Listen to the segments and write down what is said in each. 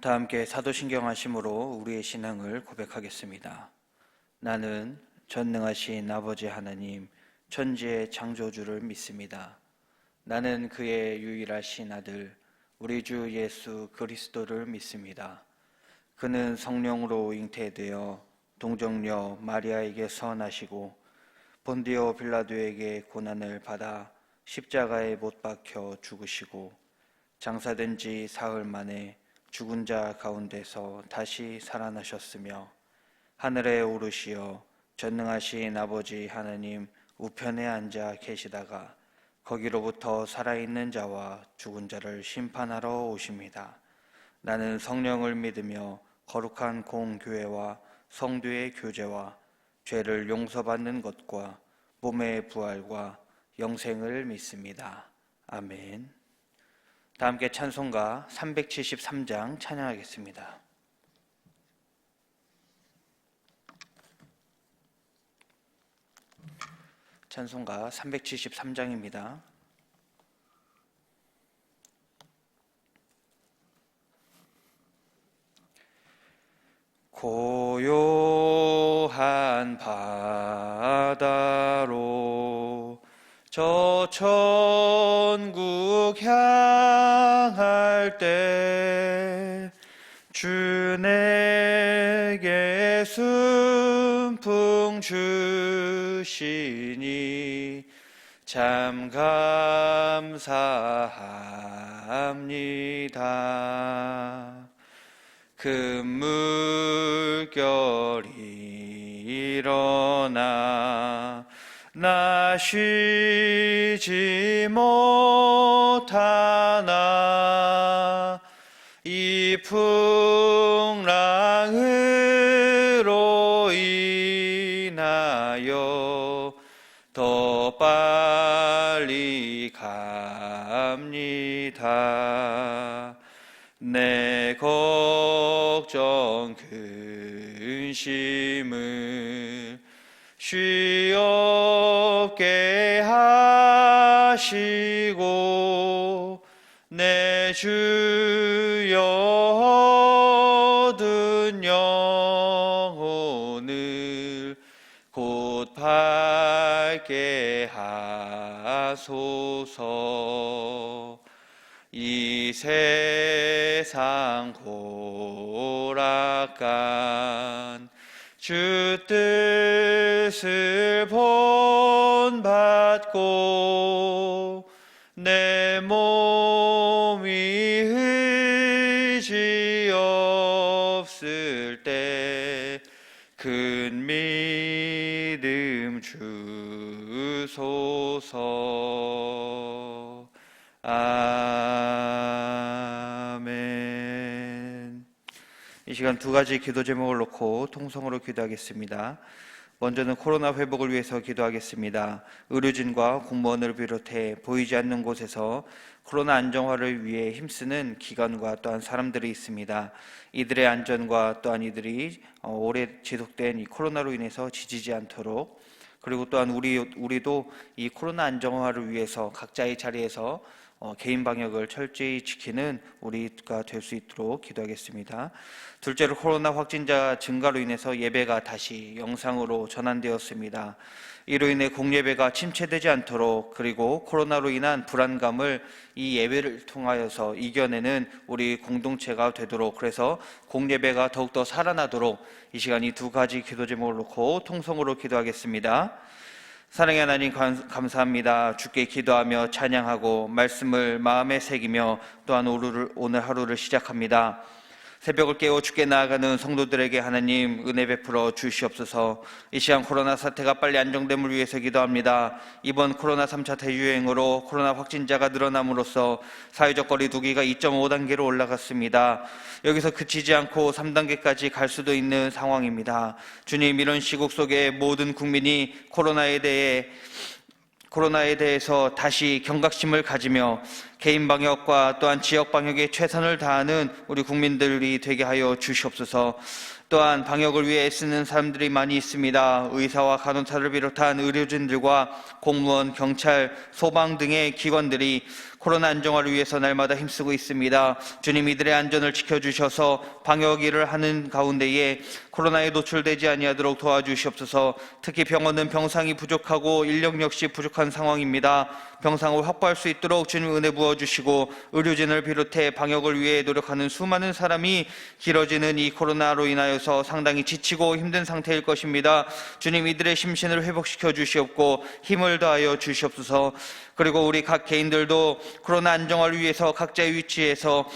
다 함께 사도신경 하심으로 우리의 신앙을 고백하겠습니다. 나는 전능하신 아버지 하나님 천지의 창조주를 믿습니다. 나는 그의 유일하신 아들 우리 주 예수 그리스도를 믿습니다. 그는 성령으로 잉태되어 동정녀 마리아에게서 나시고 본디오 빌라도에게 고난을 받아 십자가에 못 박혀 죽으시고 장사된 지 사흘 만에 죽은 자 가운데서 다시 살아나셨으며 하늘에 오르시어 전능하신 아버지 하나님 우편에 앉아 계시다가 거기로부터 살아있는 자와 죽은 자를 심판하러 오십니다. 나는 성령을 믿으며 거룩한 공교회와 성도의 교제와 죄를 용서받는 것과 몸의 부활과 영생을 믿습니다. 아멘. 다 함께 찬송가 373장 찬양하겠습니다. 찬송가 373장입니다. 고요한 바다로 저 천국 향할 때 주 내게 순풍 주시니 참 감사합니다. 큰 물결이 일어나 나 쉬지 못하나 이 풍랑으로 인하여 더 빨리 갑니다. 내 걱정 근심을 쉬없게 하시고 내 주여 얻은 영혼을 곧 밝게 하소서. 이 세상 고락간 주 뜻을 본받고 내 몸이 의지 없을 때 큰 믿음 주소서. 아멘. 이 시간 두 가지 기도 제목을 놓고 통성으로 기도하겠습니다. 먼저는 코로나 회복을 위해서 기도하겠습니다. 의료진과 공무원을 비롯해 보이지 않는 곳에서 코로나 안정화를 위해 힘쓰는 기관과 또한 사람들이 있습니다. 이들의 안전과 또한 이들이 오래 지속된 이 코로나로 인해서 지치지 않도록, 그리고 또한 우리도 이 코로나 안정화를 위해서 각자의 자리에서 개인 방역을 철저히 지키는 우리가 될 수 있도록 기도하겠습니다. 둘째로 코로나 확진자 증가로 인해서 예배가 다시 영상으로 전환되었습니다. 이로 인해 공예배가 침체되지 않도록, 그리고 코로나로 인한 불안감을 이 예배를 통하여서 이겨내는 우리 공동체가 되도록, 그래서 공예배가 더욱더 살아나도록 이 시간 이 두 가지 기도 제목을 놓고 통성으로 기도하겠습니다. 사랑의 하나님 감사합니다. 주께 기도하며 찬양하고 말씀을 마음에 새기며 또한 오늘 하루를 시작합니다. 새벽을 깨워 주께 나아가는 성도들에게 하나님 은혜 베풀어 주시옵소서. 이 시간 코로나 사태가 빨리 안정됨을 위해서 기도합니다. 이번 코로나 3차 대유행으로 코로나 확진자가 늘어남으로써 사회적 거리 두기가 2.5단계로 올라갔습니다. 여기서 그치지 않고 3단계까지 갈 수도 있는 상황입니다. 주님, 이런 시국 속에 모든 국민이 코로나에 대해서 다시 경각심을 가지며 개인 방역과 또한 지역 방역에 최선을 다하는 우리 국민들이 되게 하여 주시옵소서. 또한 방역을 위해 애쓰는 사람들이 많이 있습니다. 의사와 간호사를 비롯한 의료진들과 공무원, 경찰, 소방 등의 기관들이 코로나 안정화를 위해서 날마다 힘쓰고 있습니다. 주님, 이들의 안전을 지켜주셔서 방역 일을 하는 가운데에 코로나에 노출되지 아니하도록 도와주시옵소서. 특히 병원은 병상이 부족하고 인력 역시 부족한 상황입니다. 병상을 확보할 수 있도록 주님 은혜 부어주시고, 의료진을 비롯해 방역을 위해 노력하는 수많은 사람이 길어지는 이 코로나로 인하여서 상당히 지치고 힘든 상태일 것입니다. 주님, 이들의 심신을 회복시켜 주시옵고 힘을 더하여 주시옵소서. 그리고 우리 각 개인들도 코로나 안정화를 위해서 각자의 위치에서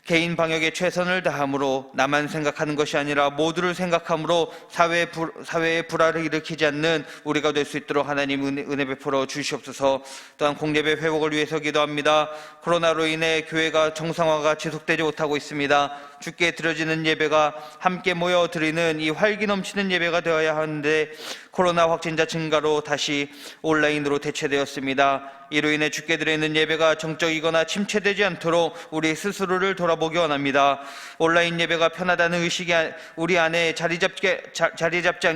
개인 방역에 최선을 다함으로 나만 생각하는 것이 아니라 모두를 생각함으로 사회에 불화를 일으키지 않는 우리가 될 수 있도록 하나님 은혜 베풀어 주시옵소서. 또한 공예배 회복을 위해서 기도합니다. 코로나로 인해 교회가 정상화가 지속되지 못하고 있습니다. 주께 드려지는 예배가 함께 모여 드리는 이 활기 넘치는 예배가 되어야 하는데 코로나 확진자 증가로 다시 온라인으로 대체되었습니다. 이로 인해 주께 드리는 예배가 정적이거나 침체되지 않도록 우리 스스로를 돌아보기 원합니다. 온라인 예배가 편하다는 의식이 우리 안에 자리 잡지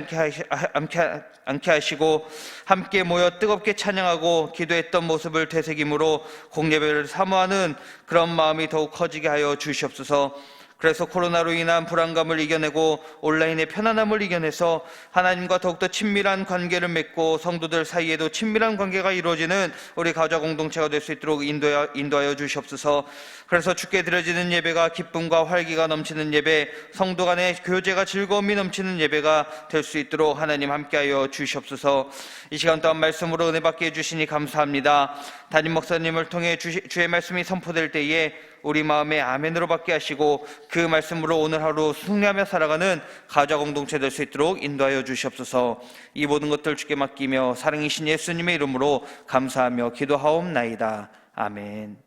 않게 하시고 함께 모여 뜨겁게 찬양하고 기도했던 모습을 되새김으로 공예배를 사모하는 그런 마음이 더욱 커지게 하여 주시옵소서. 그래서 코로나로 인한 불안감을 이겨내고 온라인의 편안함을 이겨내서 하나님과 더욱더 친밀한 관계를 맺고 성도들 사이에도 친밀한 관계가 이루어지는 우리 가족 공동체가 될 수 있도록 인도하여 주시옵소서. 그래서 주께 드려지는 예배가 기쁨과 활기가 넘치는 예배, 성도 간의 교제가 즐거움이 넘치는 예배가 될 수 있도록 하나님 함께하여 주시옵소서. 이 시간 또한 말씀으로 은혜 받게 해주시니 감사합니다. 담임 목사님을 통해 주의 말씀이 선포될 때에 우리 마음에 아멘으로 받게 하시고 그 말씀으로 오늘 하루 승리하며 살아가는 가족 공동체 될 수 있도록 인도하여 주시옵소서. 이 모든 것들 주께 맡기며 사랑이신 예수님의 이름으로 감사하며 기도하옵나이다. 아멘.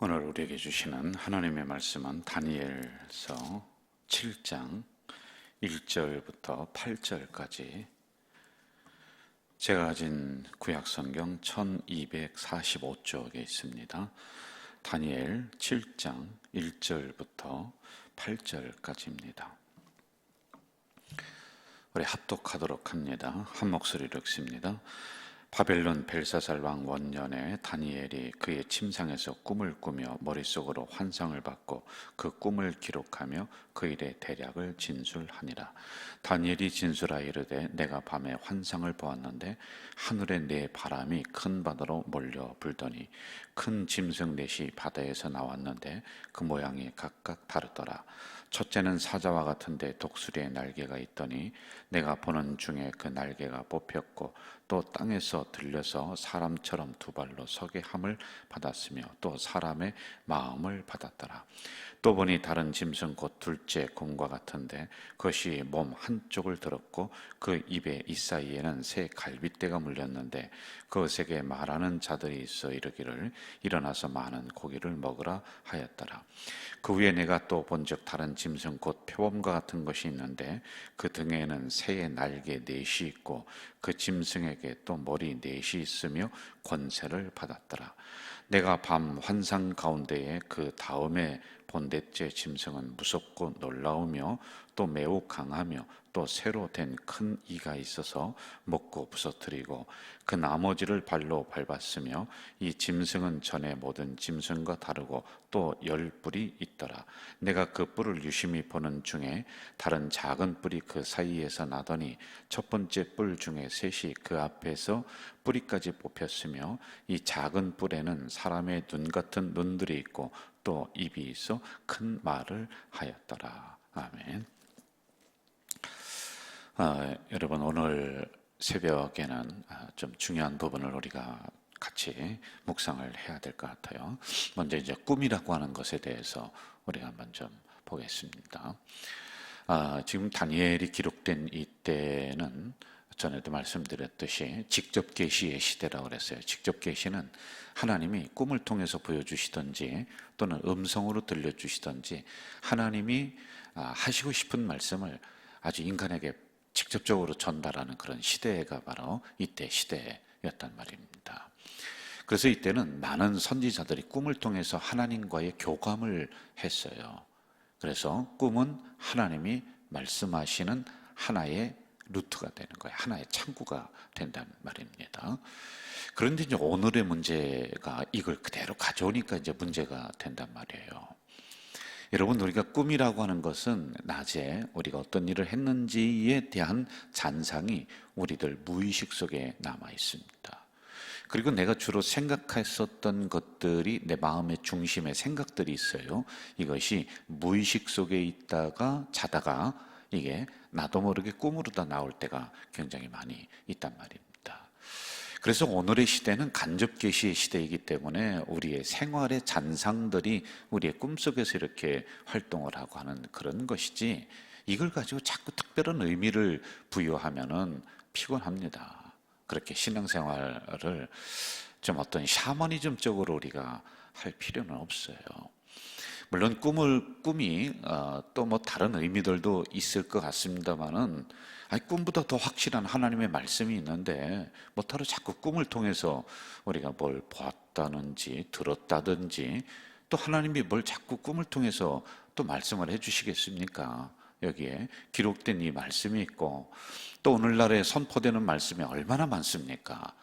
오늘 우리에게 주시는 하나님의 말씀은 다니엘서 7장 1절부터 8절까지 제가 가진 구약성경 1245쪽에 있습니다. 다니엘 7장 1절부터 8절까지입니다. 우리 합독하도록 합니다. 한 목소리로 읽습니다. 바벨론 벨사살 왕 원년에 다니엘이 그의 침상에서 꿈을 꾸며 머릿속으로 환상을 받고 그 꿈을 기록하며 그 일의 대략을 진술하니라. 다니엘이 진술하여 이르되 내가 밤에 환상을 보았는데 하늘에 네 바람이 큰 바다로 몰려 불더니 큰 짐승 넷이 바다에서 나왔는데 그 모양이 각각 다르더라. 첫째는 사자와 같은데 독수리의 날개가 있더니 내가 보는 중에 그 날개가 뽑혔고 또 땅에서 들려서 사람처럼 두 발로 서게 함을 받았으며 또 사람의 마음을 받았더라. 또 보니 다른 짐승 곧 둘째 곰과 같은데 그것이 몸 한쪽을 들었고 그 입에 이사이에는 새 갈빗대가 물렸는데 그것에게 말하는 자들이 있어 이르기를 일어나서 많은 고기를 먹으라 하였더라. 그 후에 내가 또 본즉 다른 짐승 곧 표범과 같은 것이 있는데 그 등에는 새의 날개 넷이 있고 그 짐승에게 또 머리 넷이 있으며 권세를 받았더라. 내가 밤 환상 가운데에 그 다음에 본 넷째 짐승은 무섭고 놀라우며 또 매우 강하며 또 새로 된 큰 이가 있어서 먹고 부서뜨리고 그 나머지를 발로 밟았으며 이 짐승은 전에 모든 짐승과 다르고 또 10뿔이 있더라. 내가 그 뿔을 유심히 보는 중에 다른 작은 뿔이 그 사이에서 나더니 첫 번째 뿔 중에 셋이 그 앞에서 뿌리까지 뽑혔으며 이 작은 뿔에는 사람의 눈 같은 눈들이 있고 또 입이 있어 큰 말을 하였더라. 아멘. 여러분, 오늘 새벽에는 좀 중요한 부분을 우리가 같이 묵상을 해야 될 것 같아요. 먼저 이제 꿈이라고 하는 것에 대해서 우리가 한번 좀 보겠습니다. 지금 다니엘이 기록된 이때는 전에도 말씀드렸듯이 직접 계시의 시대라고 그랬어요. 직접 계시는 하나님이 꿈을 통해서 보여주시든지 또는 음성으로 들려주시든지 하나님이 하시고 싶은 말씀을 아주 인간에게 직접적으로 전달하는 그런 시대가 바로 이때 시대였단 말입니다. 그래서 이때는 많은 선지자들이 꿈을 통해서 하나님과의 교감을 했어요. 그래서 꿈은 하나님이 말씀하시는 하나의 루트가 되는 거예요. 하나의 창구가 된다는 말입니다. 그런데 이제 오늘의 문제가 이걸 그대로 가져오니까 이제 문제가 된단 말이에요. 여러분, 우리가 꿈이라고 하는 것은 낮에 우리가 어떤 일을 했는지에 대한 잔상이 우리들 무의식 속에 남아 있습니다. 그리고 내가 주로 생각했었던 것들이 내 마음의 중심에 생각들이 있어요. 이것이 무의식 속에 있다가 자다가 이게 나도 모르게 꿈으로 다 나올 때가 굉장히 많이 있단 말입니다. 그래서 오늘의 시대는 간접 계시의 시대이기 때문에 우리의 생활의 잔상들이 우리의 꿈속에서 이렇게 활동을 하고 하는 그런 것이지, 이걸 가지고 자꾸 특별한 의미를 부여하면은 피곤합니다. 그렇게 신앙생활을 좀 어떤 샤머니즘적으로 우리가 할 필요는 없어요. 물론 꿈이 또 뭐 다른 의미들도 있을 것 같습니다만은, 꿈보다 더 확실한 하나님의 말씀이 있는데 뭐하러 자꾸 꿈을 통해서 우리가 뭘 보았다든지 들었다든지, 또 하나님이 뭘 자꾸 꿈을 통해서 또 말씀을 해주시겠습니까? 여기에 기록된 이 말씀이 있고, 또 오늘날에 선포되는 말씀이 얼마나 많습니까?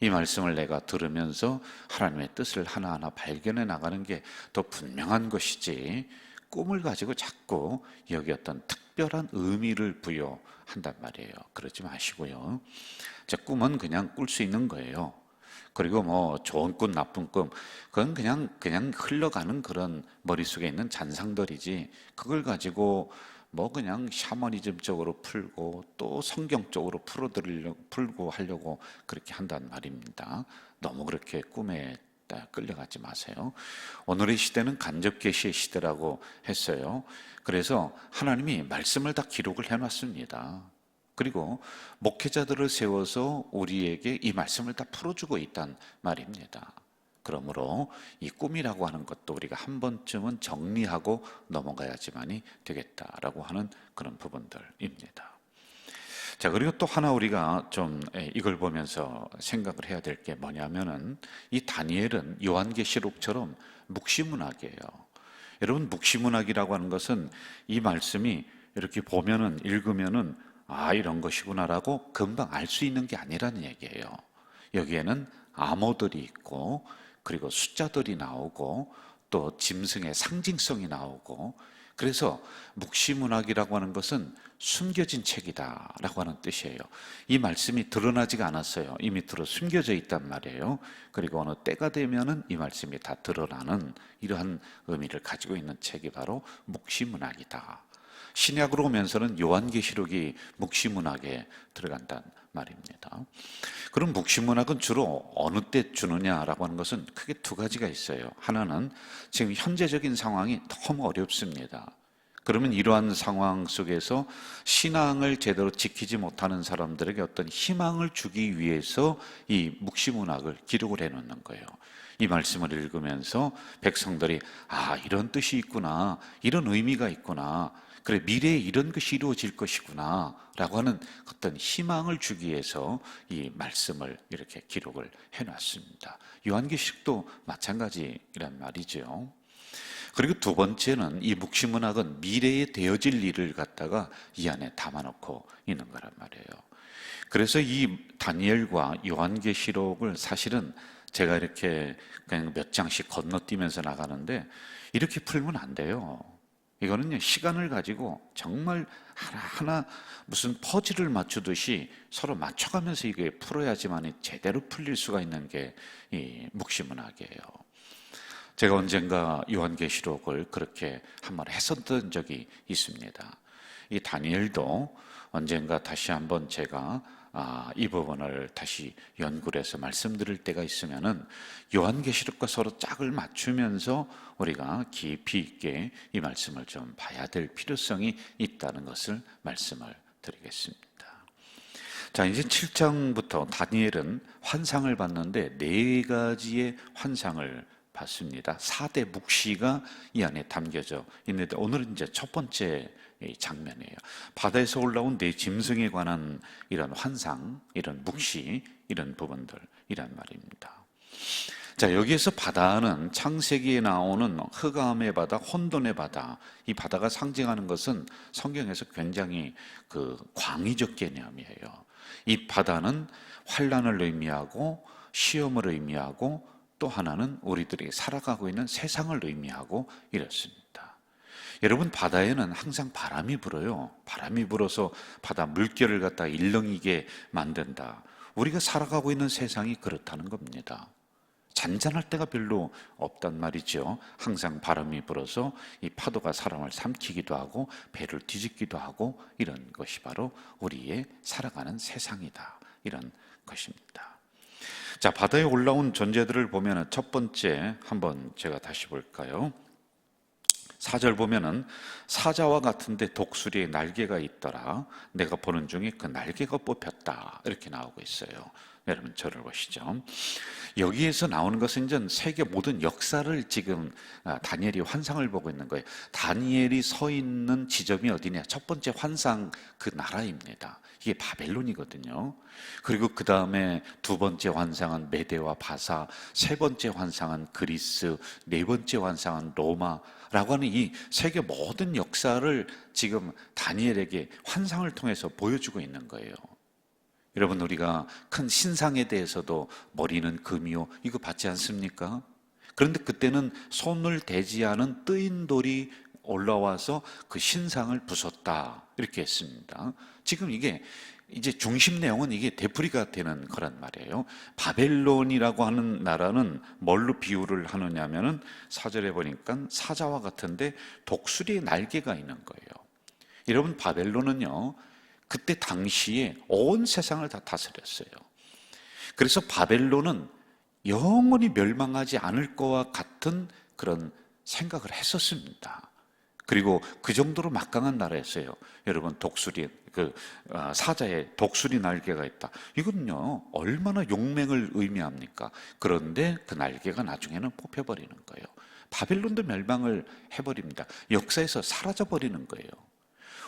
이 말씀을 내가 들으면서 하나님의 뜻을 하나하나 발견해 나가는 게 더 분명한 것이지, 꿈을 가지고 자꾸 여기 어떤 특별한 의미를 부여한단 말이에요. 그러지 마시고요. 꿈은 그냥 꿀 수 있는 거예요. 그리고 뭐 좋은 꿈, 나쁜 꿈, 그건 그냥 흘러가는 그런 머릿속에 있는 잔상들이지, 그걸 가지고 뭐 그냥 샤머니즘적으로 풀고 또 성경적으로 풀고 하려고 그렇게 한단 말입니다. 너무 그렇게 꿈에 끌려가지 마세요. 오늘의 시대는 간접 계시의 시대라고 했어요. 그래서 하나님이 말씀을 다 기록을 해놨습니다. 그리고 목회자들을 세워서 우리에게 이 말씀을 다 풀어주고 있단 말입니다. 그러므로 이 꿈이라고 하는 것도 우리가 한 번쯤은 정리하고 넘어가야지만이 되겠다라고 하는 그런 부분들입니다. 자, 그리고 또 하나 우리가 좀 이걸 보면서 생각을 해야 될 게 뭐냐면은, 이 다니엘은 요한계시록처럼 묵시문학이에요. 여러분, 묵시문학이라고 하는 것은 이 말씀이 이렇게 보면은, 읽으면은 이런 것이구나라고 금방 알 수 있는 게 아니라는 얘기예요. 여기에는 암호들이 있고, 그리고 숫자들이 나오고, 또 짐승의 상징성이 나오고, 그래서 묵시문학이라고 하는 것은 숨겨진 책이다라고 하는 뜻이에요. 이 말씀이 드러나지가 않았어요. 이미 숨겨져 있단 말이에요. 그리고 어느 때가 되면은 이 말씀이 다 드러나는 이러한 의미를 가지고 있는 책이 바로 묵시문학이다. 신약으로 오면서는 요한계시록이 묵시문학에 들어간다는 말입니다. 그럼 묵시문학은 주로 어느 때 주느냐라고 하는 것은 크게 두 가지가 있어요. 하나는 지금 현재적인 상황이 너무 어렵습니다. 그러면 이러한 상황 속에서 신앙을 제대로 지키지 못하는 사람들에게 어떤 희망을 주기 위해서 이 묵시문학을 기록을 해놓는 거예요. 이 말씀을 읽으면서 백성들이 이런 뜻이 있구나, 이런 의미가 있구나, 그래 미래에 이런 것이 이루어질 것이구나 라고 하는 어떤 희망을 주기 위해서 이 말씀을 이렇게 기록을 해놨습니다. 요한계시록도 마찬가지란 말이죠. 그리고 두 번째는 이 묵시문학은 미래에 되어질 일을 갖다가 이 안에 담아놓고 있는 거란 말이에요. 그래서 이 다니엘과 요한계시록을 사실은 제가 이렇게 그냥 몇 장씩 건너뛰면서 나가는데, 이렇게 풀면 안 돼요. 이거는요, 시간을 가지고 정말 하나하나 무슨 퍼즐을 맞추듯이 서로 맞춰가면서 이게 풀어야지만 제대로 풀릴 수가 있는 게 이 묵시문학이에요. 제가 언젠가 요한계시록을 그렇게 한번 했었던 적이 있습니다. 이 다니엘도 언젠가 다시 한번 제가 이 부분을 다시 연구를 해서 말씀드릴 때가 있으면은 요한계시록과 서로 짝을 맞추면서 우리가 깊이 있게 이 말씀을 좀 봐야 될 필요성이 있다는 것을 말씀을 드리겠습니다. 자, 이제 7장부터 다니엘은 환상을 봤는데 4가지의 환상을 봤습니다. 4대 묵시가 이 안에 담겨져 있는데, 오늘은 이제 첫 번째 장면이에요. 바다에서 올라온 4짐승에 관한 이런 환상, 이런 묵시, 이런 부분들이란 말입니다. 자, 여기에서 바다는 창세기에 나오는 흑암의 바다, 혼돈의 바다, 이 바다가 상징하는 것은 성경에서 굉장히 광의적 개념이에요. 이 바다는 환난을 의미하고 시험을 의미하고 또 하나는 우리들이 살아가고 있는 세상을 의미하고 이렇습니다. 여러분, 바다에는 항상 바람이 불어요. 바람이 불어서 바다 물결을 갖다 일렁이게 만든다. 우리가 살아가고 있는 세상이 그렇다는 겁니다. 잔잔할 때가 별로 없단 말이죠. 항상 바람이 불어서 이 파도가 사람을 삼키기도 하고 배를 뒤집기도 하고, 이런 것이 바로 우리의 살아가는 세상이다, 이런 것입니다. 자, 바다에 올라온 존재들을 보면 첫 번째 한번 제가 다시 볼까요? 4절 보면은 사자와 같은데 독수리의 날개가 있더라. 내가 보는 중에 그 날개가 뽑혔다, 이렇게 나오고 있어요. 여러분, 저를 보시죠. 여기에서 나오는 것은 이제 세계 모든 역사를 지금 다니엘이 환상을 보고 있는 거예요. 다니엘이 서 있는 지점이 어디냐? 첫 번째 환상, 그 나라입니다. 이게 바벨론이거든요. 그리고 그 다음에 두 번째 환상은 메대와 바사, 세 번째 환상은 그리스, 네 번째 환상은 로마라고 하는 이 세계 모든 역사를 지금 다니엘에게 환상을 통해서 보여주고 있는 거예요. 여러분, 우리가 큰 신상에 대해서도 머리는 금이요, 이거 받지 않습니까? 그런데 그때는 손을 대지 않은 뜨인 돌이 올라와서 그 신상을 부쉈다, 이렇게 했습니다. 지금 이게 이제 중심 내용은 이게 되풀이가 되는 거란 말이에요. 바벨론이라고 하는 나라는 뭘로 비유를 하느냐면은 4절에 보니까 사자와 같은데 독수리의 날개가 있는 거예요. 여러분, 바벨론은요, 그때 당시에 온 세상을 다 다스렸어요. 그래서 바벨론은 영원히 멸망하지 않을 것과 같은 그런 생각을 했었습니다. 그리고 그 정도로 막강한 나라였어요. 여러분, 사자에 독수리 날개가 있다. 이건요, 얼마나 용맹을 의미합니까? 그런데 그 날개가 나중에는 뽑혀버리는 거예요. 바벨론도 멸망을 해버립니다. 역사에서 사라져버리는 거예요.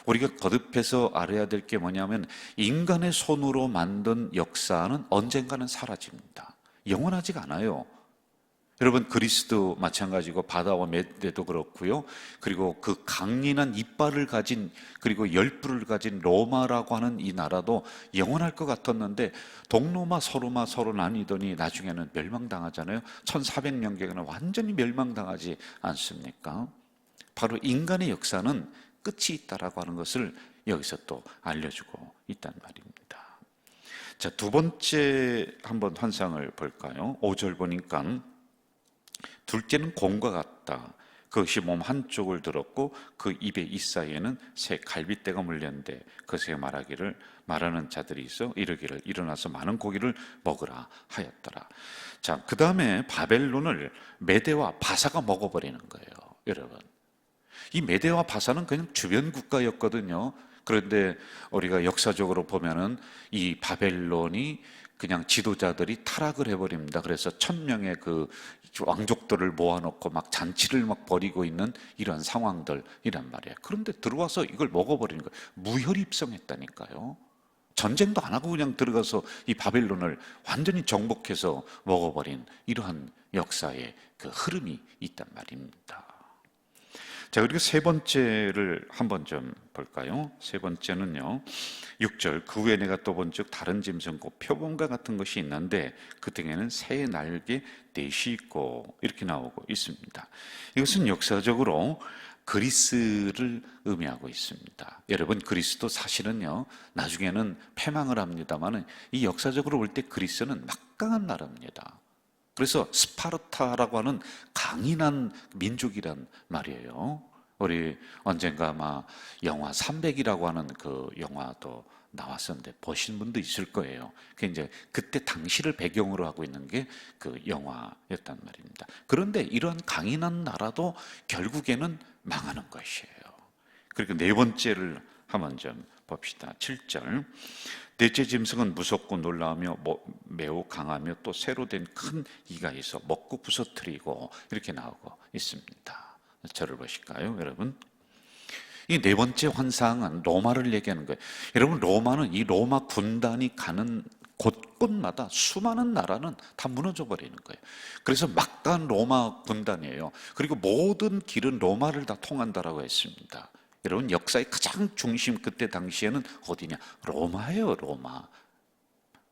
우리가 거듭해서 알아야 될 게 뭐냐면, 인간의 손으로 만든 역사는 언젠가는 사라집니다. 영원하지가 않아요. 여러분, 그리스도 마찬가지고 바다와 메대도 그렇고요. 그리고 그 강인한 이빨을 가진, 그리고 열불을 가진 로마라고 하는 이 나라도 영원할 것 같았는데 동로마 서로마 서로 나뉘더니 나중에는 멸망당하잖아요. 1400년경에는 완전히 멸망당하지 않습니까? 바로 인간의 역사는 끝이 있다라고 하는 것을 여기서 또 알려주고 있단 말입니다. 자, 두 번째 한번 환상을 볼까요? 5절 보니까 둘째는 곰과 같다. 그것이 몸 한쪽을 들었고 그 입의 이 사이에는 새 갈빗대가 물렸는데 그것에 말하는 자들이 있어 이르기를 일어나서 많은 고기를 먹으라 하였더라. 자, 그 다음에 바벨론을 메대와 바사가 먹어버리는 거예요. 여러분, 이 메대와 바사는 그냥 주변 국가였거든요. 그런데 우리가 역사적으로 보면은 이 바벨론이 그냥 지도자들이 타락을 해버립니다. 그래서 1000명의 그 왕족들을 모아놓고 막 잔치를 막 벌이고 있는 이런 상황들이란 말이에요. 그런데 들어와서 이걸 먹어버리는 거예요. 무혈입성했다니까요. 전쟁도 안 하고 그냥 들어가서 이 바벨론을 완전히 정복해서 먹어버린 이러한 역사의 그 흐름이 있단 말입니다. 자, 그리고 세 번째를 한번 좀 볼까요? 세 번째는요, 6절, 그 후에 내가 또 본즉 다른 짐승 곧 표범과 같은 것이 있는데 그 등에는 새 날개 넷이 있고, 이렇게 나오고 있습니다. 이것은 역사적으로 그리스를 의미하고 있습니다. 여러분, 그리스도 사실은요, 나중에는 패망을 합니다만 이 역사적으로 볼 때 그리스는 막강한 나라입니다. 그래서 스파르타라고 하는 강인한 민족이란 말이에요. 우리 언젠가 아마 영화 300이라고 하는 그 영화도 나왔었는데 보신 분도 있을 거예요. 그 이제 그때 당시를 배경으로 하고 있는 게 그 영화였단 말입니다. 그런데 이러한 강인한 나라도 결국에는 망하는 것이에요. 그리고 네 번째를 한번 좀 봅시다. 7절. 넷째 짐승은 무섭고 놀라우며 매우 강하며 또 새로 된 큰 이가 있어 먹고 부서뜨리고, 이렇게 나오고 있습니다. 저를 보실까요, 여러분? 이 네 번째 환상은 로마를 얘기하는 거예요. 여러분, 로마는 이 로마 군단이 가는 곳곳마다 수많은 나라는 다 무너져 버리는 거예요. 그래서 막강한 로마 군단이에요. 그리고 모든 길은 로마를 다 통한다라고 했습니다. 여러분, 역사의 가장 중심, 그때 당시에는 어디냐? 로마예요, 로마.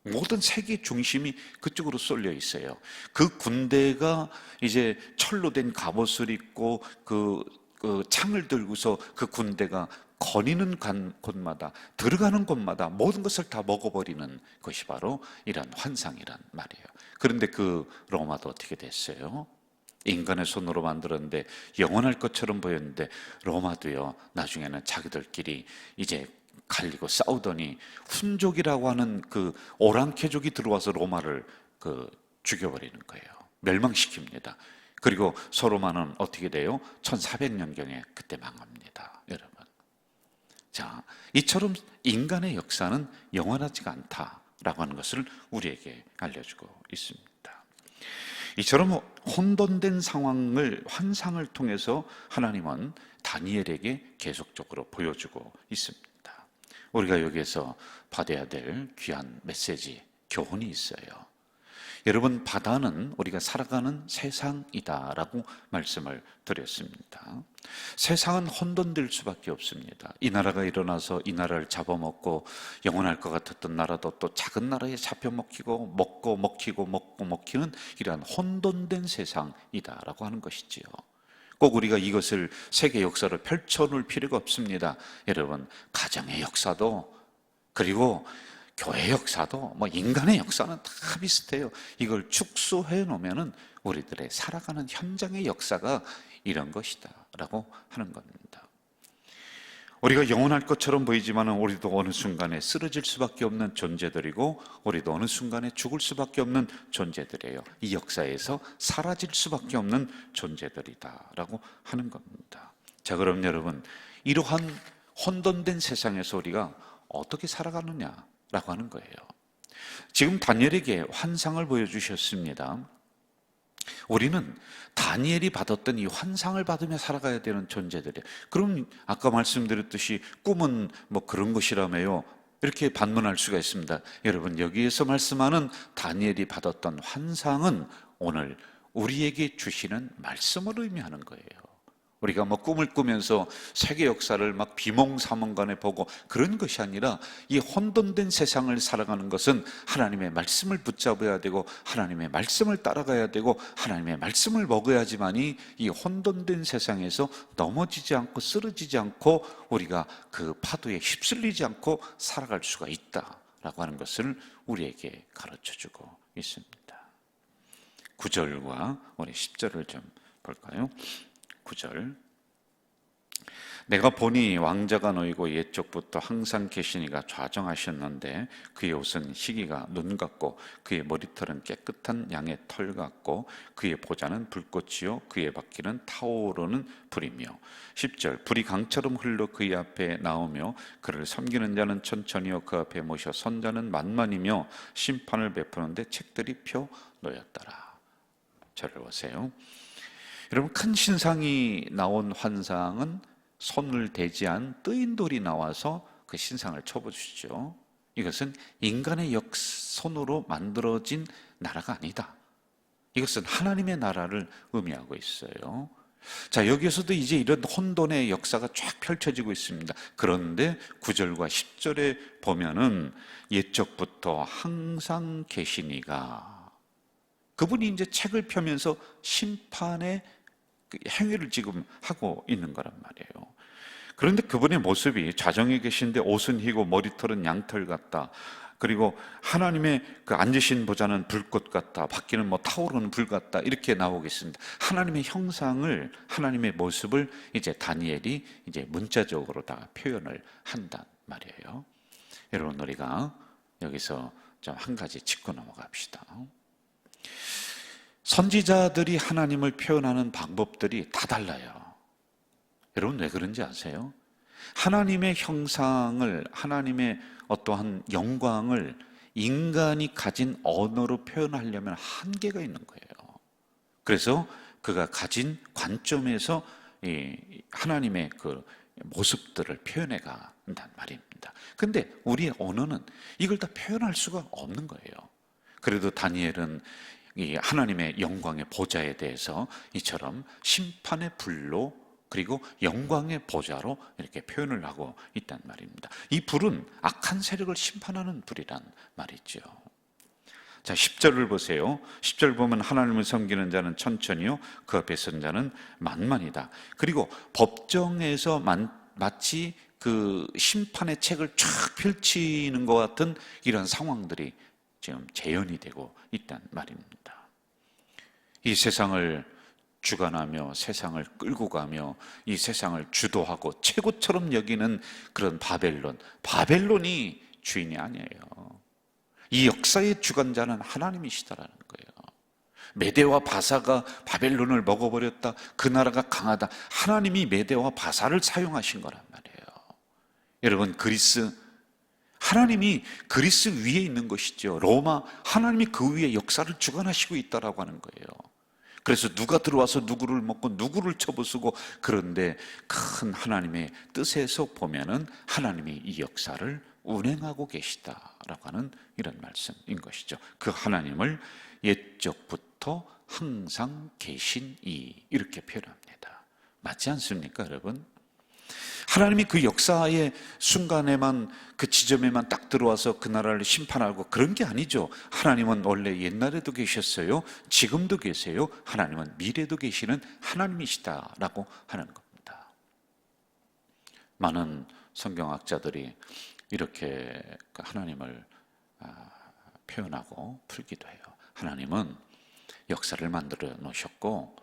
모든 세계 중심이 그쪽으로 쏠려 있어요. 그 군대가 이제 철로 된 갑옷을 입고 그 창을 들고서 그 군대가 거니는 곳마다, 들어가는 곳마다 모든 것을 다 먹어버리는 것이 바로 이런 환상이란 말이에요. 그런데 그 로마도 어떻게 됐어요? 인간의 손으로 만들었는데 영원할 것처럼 보였는데, 로마도요, 나중에는 자기들끼리 이제 갈리고 싸우더니 훈족이라고 하는 그 오랑캐족이 들어와서 로마를 죽여버리는 거예요. 멸망시킵니다. 그리고 서로마는 어떻게 돼요? 1400년경에 그때 망합니다, 여러분. 자, 이처럼 인간의 역사는 영원하지가 않다라고 하는 것을 우리에게 알려주고 있습니다. 이처럼 혼돈된 상황을, 환상을 통해서 하나님은 다니엘에게 계속적으로 보여주고 있습니다. 우리가 여기에서 받아야 될 귀한 메시지, 교훈이 있어요. 여러분, 바다는 우리가 살아가는 세상이다라고 말씀을 드렸습니다. 세상은 혼돈될 수밖에 없습니다. 이 나라가 일어나서 이 나라를 잡아먹고 영원할 것 같았던 나라도 또 작은 나라에 잡혀먹히고 먹고 먹히고 먹고 먹히는 이러한 혼돈된 세상이다라고 하는 것이지요. 꼭 우리가 이것을 세계 역사로 펼쳐놓을 필요가 없습니다. 여러분, 가정의 역사도, 그리고 교회 역사도, 인간의 역사는 다 비슷해요. 이걸 축소해 놓으면은 우리들의 살아가는 현장의 역사가 이런 것이다 라고 하는 겁니다. 우리가 영원할 것처럼 보이지만 우리도 어느 순간에 쓰러질 수밖에 없는 존재들이고, 우리도 어느 순간에 죽을 수밖에 없는 존재들이에요. 이 역사에서 사라질 수밖에 없는 존재들이다 라고 하는 겁니다. 자, 그럼 여러분, 이러한 혼돈된 세상에서 우리가 어떻게 살아가느냐 라고 하는 거예요. 지금 다니엘에게 환상을 보여주셨습니다. 우리는 다니엘이 받았던 이 환상을 받으며 살아가야 되는 존재들이에요. 그럼 아까 말씀드렸듯이 꿈은 그런 것이라며요, 이렇게 반문할 수가 있습니다. 여러분, 여기에서 말씀하는 다니엘이 받았던 환상은 오늘 우리에게 주시는 말씀을 의미하는 거예요. 우리가 꿈을 꾸면서 세계 역사를 비몽사몽간에 보고 그런 것이 아니라, 이 혼돈된 세상을 살아가는 것은 하나님의 말씀을 붙잡아야 되고, 하나님의 말씀을 따라가야 되고, 하나님의 말씀을 먹어야지만이 이 혼돈된 세상에서 넘어지지 않고 쓰러지지 않고 우리가 그 파도에 휩쓸리지 않고 살아갈 수가 있다라고 하는 것을 우리에게 가르쳐주고 있습니다. 9절과 우리 10절을 좀 볼까요? 9절. 내가 보니 왕자가 놓이고 옛적부터 항상 계시니가 좌정하셨는데, 그의 옷은 희기가 눈 같고 그의 머리털은 깨끗한 양의 털 같고 그의 보좌는 불꽃이요 그의 바퀴는 타오르는 불이며. 10절. 불이 강처럼 흘러 그의 앞에 나오며 그를 섬기는 자는 천천히요 그 앞에 모셔 선 자는 만만이며 심판을 베푸는데 책들이 펴 놓였더라. 저를 보세요. 여러분, 큰 신상이 나온 환상은 손을 대지 않은 뜨인 돌이 나와서 그 신상을 쳐보시죠. 이것은 인간의 손으로 만들어진 나라가 아니다. 이것은 하나님의 나라를 의미하고 있어요. 자, 여기에서도 이제 이런 혼돈의 역사가 쫙 펼쳐지고 있습니다. 그런데 9절과 10절에 보면은 옛적부터 항상 계시니가, 그분이 이제 책을 펴면서 심판의 행위를 지금 하고 있는 거란 말이에요. 그런데 그분의 모습이 좌정에 계신데 옷은 희고 머리털은 양털 같다. 그리고 하나님의 그 앉으신 보좌는 불꽃 같다. 바퀴는 타오르는 불 같다. 이렇게 나오고 있습니다. 하나님의 형상을, 하나님의 모습을 이제 다니엘이 이제 문자적으로 다 표현을 한단 말이에요. 여러분, 우리가 여기서 좀 한 가지 짚고 넘어갑시다. 선지자들이 하나님을 표현하는 방법들이 다 달라요. 여러분, 왜 그런지 아세요? 하나님의 형상을, 하나님의 어떠한 영광을 인간이 가진 언어로 표현하려면 한계가 있는 거예요. 그래서 그가 가진 관점에서 하나님의 그 모습들을 표현해 간단 말입니다. 말입니다. 근데 우리의 언어는 이걸 다 표현할 수가 없는 거예요. 그래도 다니엘은 이 하나님의 영광의 보좌에 대해서 이처럼 심판의 불로 그리고 영광의 보좌로 이렇게 표현을 하고 있단 말입니다. 이 불은 악한 세력을 심판하는 불이란 말이죠. 자, 10절을 보세요. 10절 보면 하나님을 섬기는 자는 천천히요, 그 앞에 선 자는 만만이다. 그리고 법정에서 마치 그 심판의 책을 쫙 펼치는 것 같은 이런 상황들이 지금 재현이 되고 있단 말입니다. 이 세상을 주관하며 세상을 끌고 가며 이 세상을 주도하고 최고처럼 여기는 그런 바벨론이 주인이 아니에요. 이 역사의 주관자는 하나님이시다라는 거예요. 메대와 바사가 바벨론을 먹어버렸다, 그 나라가 강하다. 하나님이 메대와 바사를 사용하신 거란 말이에요. 여러분, 하나님이 그리스 위에 있는 것이죠. 로마, 하나님이 그 위에 역사를 주관하시고 있다라고 하는 거예요. 그래서 누가 들어와서 누구를 먹고 누구를 쳐부수고, 그런데 큰 하나님의 뜻에서 보면은 하나님이 이 역사를 운행하고 계시다라고 하는 이런 말씀인 것이죠. 그 하나님을 옛적부터 항상 계신 이렇게 표현합니다. 맞지 않습니까, 여러분? 하나님이 그 역사의 순간에만, 그 지점에만 딱 들어와서 그 나라를 심판하고 그런 게 아니죠. 하나님은 원래 옛날에도 계셨어요. 지금도 계세요. 하나님은 미래도 계시는 하나님이시다라고 하는 겁니다. 많은 성경학자들이 이렇게 하나님을 표현하고 풀기도 해요. 하나님은 역사를 만들어 놓으셨고,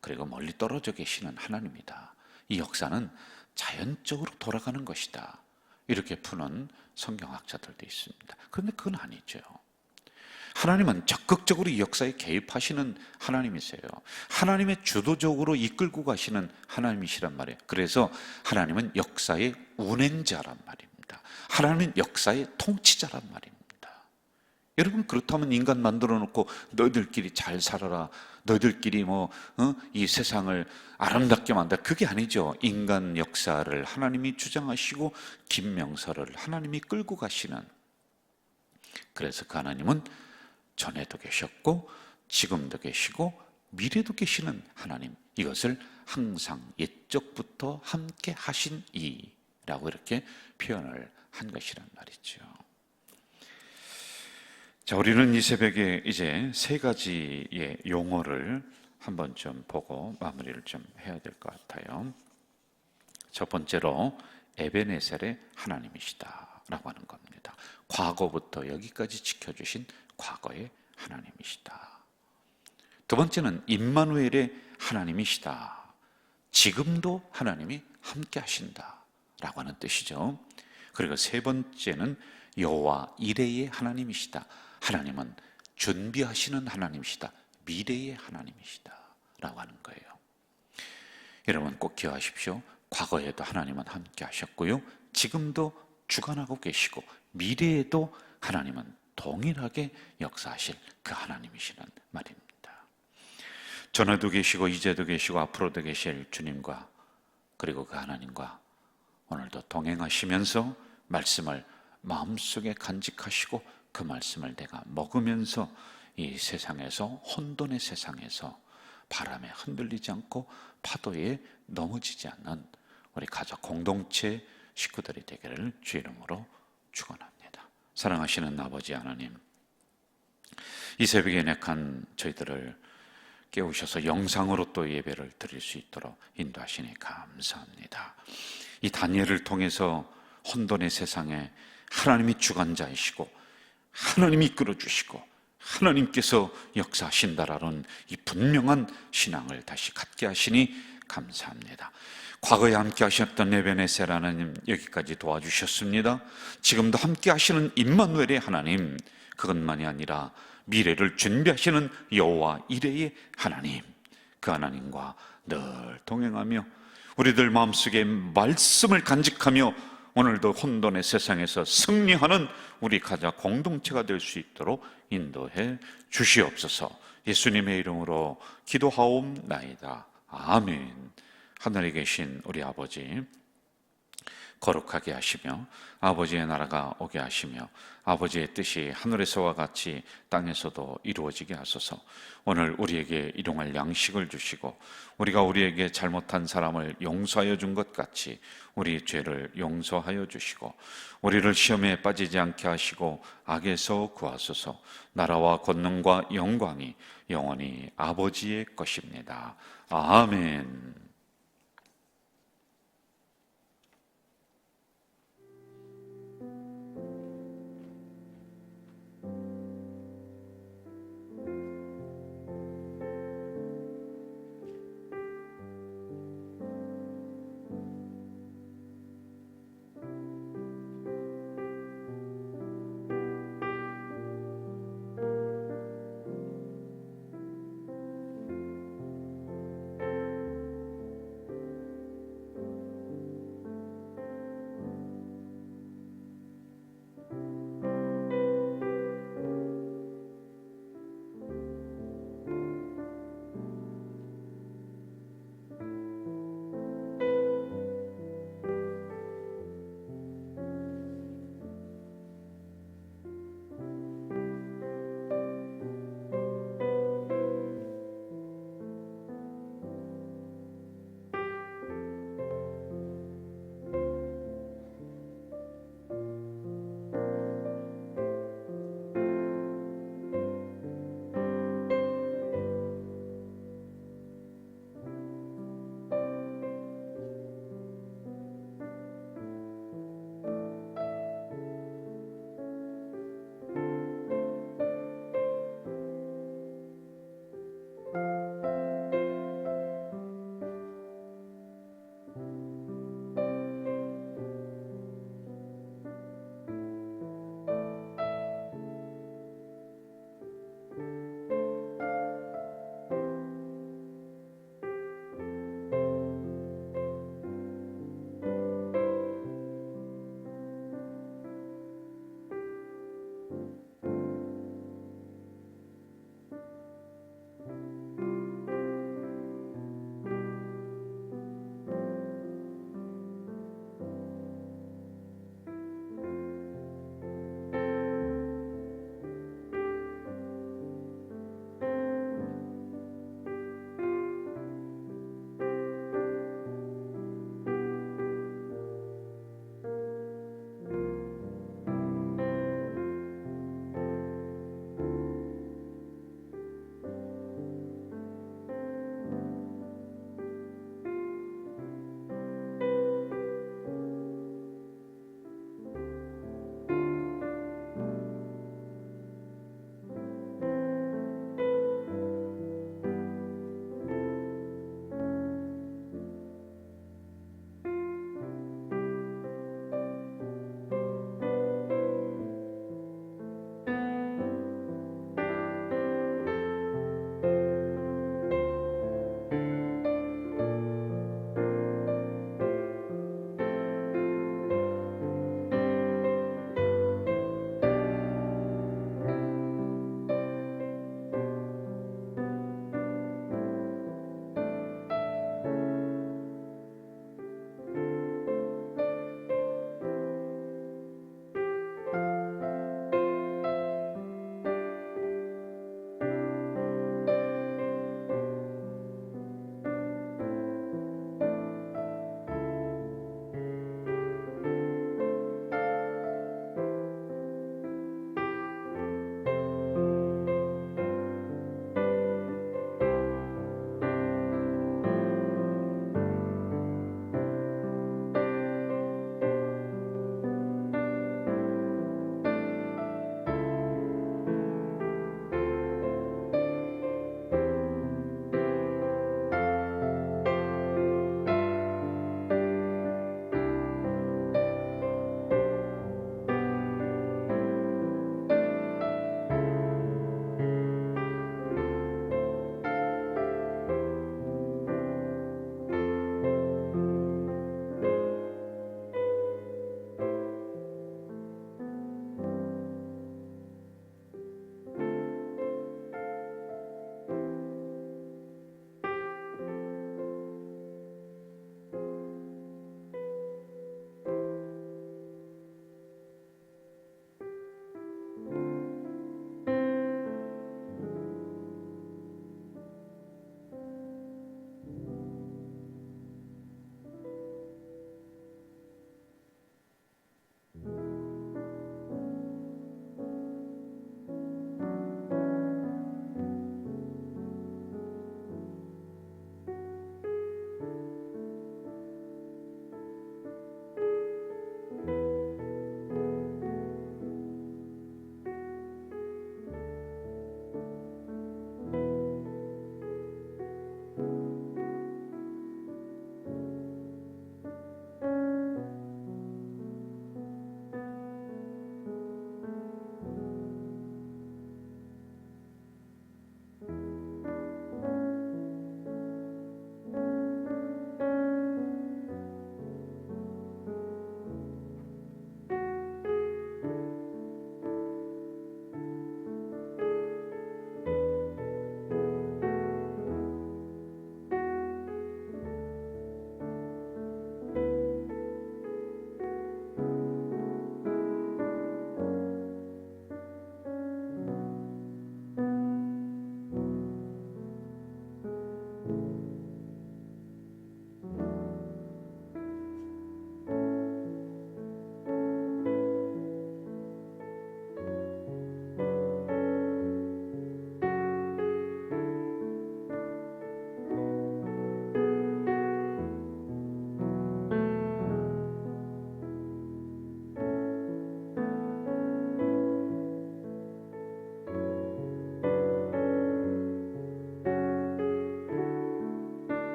그리고 멀리 떨어져 계시는 하나님이다. 이 역사는 자연적으로 돌아가는 것이다. 이렇게 푸는 성경학자들도 있습니다. 그런데 그건 아니죠. 하나님은 적극적으로 이 역사에 개입하시는 하나님이세요. 하나님의 주도적으로 이끌고 가시는 하나님이시란 말이에요. 그래서 하나님은 역사의 운행자란 말입니다. 하나님은 역사의 통치자란 말입니다. 여러분, 그렇다면 인간 만들어 놓고 너희들끼리 잘 살아라, 너희들끼리 이 세상을 아름답게 만들어, 그게 아니죠. 인간 역사를 하나님이 주장하시고 김명서를 하나님이 끌고 가시는, 그래서 그 하나님은 전에도 계셨고 지금도 계시고 미래도 계시는 하나님, 이것을 항상 옛적부터 함께 하신 이라고 이렇게 표현을 한 것이란 말이죠. 자, 우리는 이 새벽에 이제 세 가지의 용어를 한번 좀 보고 마무리를 좀 해야 될 것 같아요. 첫 번째로 에베네셀의 하나님이시다라고 하는 겁니다. 과거부터 여기까지 지켜주신 과거의 하나님이시다. 두 번째는 임마누엘의 하나님이시다. 지금도 하나님이 함께 하신다라고 하는 뜻이죠. 그리고 세 번째는 여호와 이레의 하나님이시다. 하나님은 준비하시는 하나님이시다. 미래의 하나님이시다 라고 하는 거예요. 여러분, 꼭 기억하십시오. 과거에도 하나님은 함께 하셨고요, 지금도 주관하고 계시고 미래에도 하나님은 동일하게 역사하실 그 하나님이시란 말입니다. 전에도 계시고 이제도 계시고 앞으로도 계실 주님과, 그리고 그 하나님과 오늘도 동행하시면서 말씀을 마음속에 간직하시고 그 말씀을 내가 먹으면서 이 세상에서, 혼돈의 세상에서 바람에 흔들리지 않고 파도에 넘어지지 않는 우리 가족 공동체 식구들이 되기를 주 이름으로 축원합니다. 사랑하시는 아버지 하나님, 이 새벽에 내한 저희들을 깨우셔서 영상으로 또 예배를 드릴 수 있도록 인도하시니 감사합니다. 이 다니엘을 통해서 혼돈의 세상에 하나님이 주관자이시고 하나님이 이끌어주시고 하나님께서 역사하신다라는 이 분명한 신앙을 다시 갖게 하시니 감사합니다. 과거에 함께 하셨던 에베네셀 하나님, 여기까지 도와주셨습니다. 지금도 함께 하시는 임마누엘의 하나님, 그것만이 아니라 미래를 준비하시는 여호와 이레의 하나님, 그 하나님과 늘 동행하며 우리들 마음속에 말씀을 간직하며 오늘도 혼돈의 세상에서 승리하는 우리 가족 공동체가 될 수 있도록 인도해 주시옵소서. 예수님의 이름으로 기도하옵나이다. 아멘. 하늘에 계신 우리 아버지, 거룩하게 하시며 아버지의 나라가 오게 하시며 아버지의 뜻이 하늘에서와 같이 땅에서도 이루어지게 하소서. 오늘 우리에게 일용할 양식을 주시고 우리가 우리에게 잘못한 사람을 용서하여 준 것 같이 우리 죄를 용서하여 주시고 우리를 시험에 빠지지 않게 하시고 악에서 구하소서. 나라와 권능과 영광이 영원히 아버지의 것입니다. 아멘.